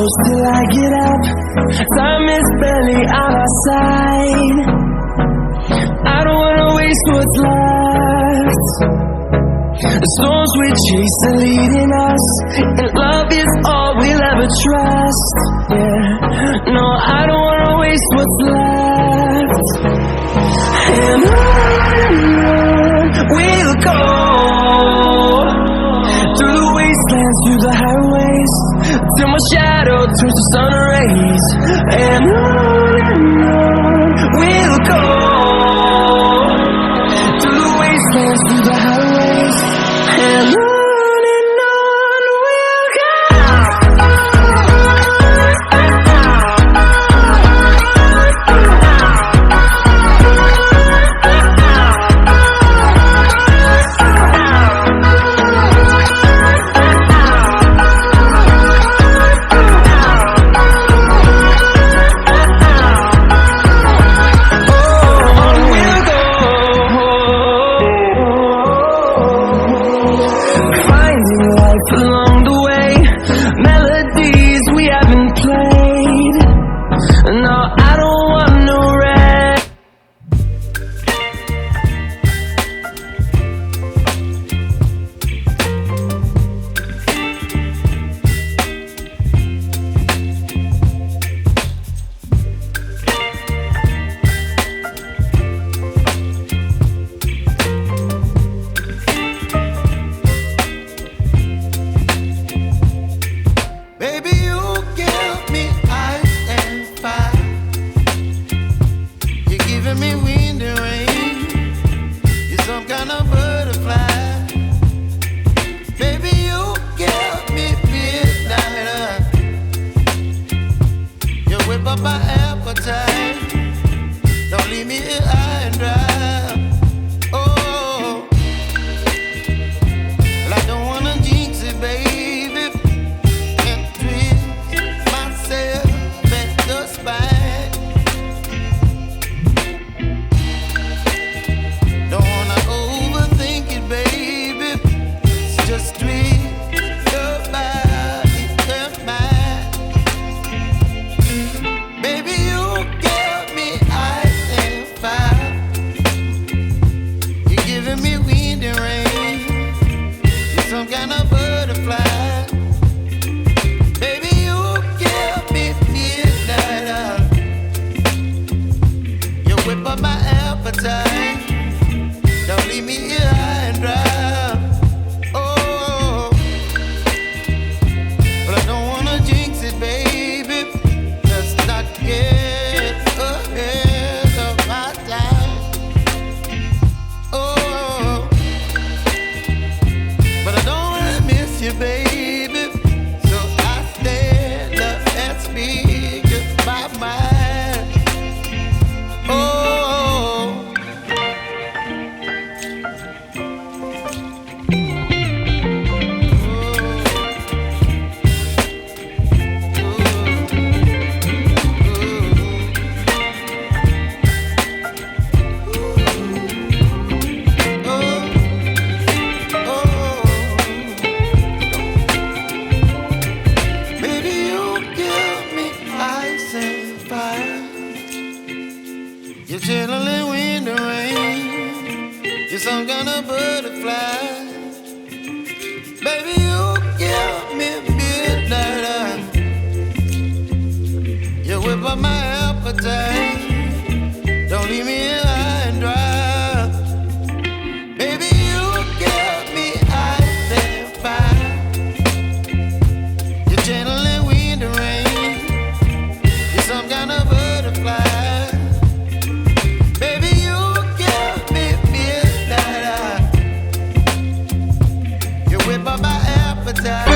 close till I get up. Time is barely on our side. I don't wanna waste what's left. The storms we chase are leading us, and love is all we'll ever trust. Yeah, no, I don't wanna waste what's left. And on we'll go, through the wastelands, through the highways, till my shadow turns to sun rays. And on we'll go, through the wastelands, through the highways, and on we'll go. Along the way, melodies we haven't played. No, I don't want no rest. Me wind and rain, you're some kind of butterfly. Baby, you give me midnight. You whip up my appetite. Don't leave me here high and dry. Oh, well, I don't wanna jinx it, baby, and twist myself at the spine. Just tweet your body and mine. Baby, you give me ice and fire. You're giving me wind and rain. You're some kind of butterfly. Baby, you give me midnight. You whip up my appetite. Don't leave me here high and dry. You're chilling wind and rain. You're some kind of butterfly. Baby, you give me midnight. You whip up my appetite. Don't leave me here high and dry. Baby, you give me ice and fire. You're channeling wind and rain. You're some kind of butterfly. My appetite.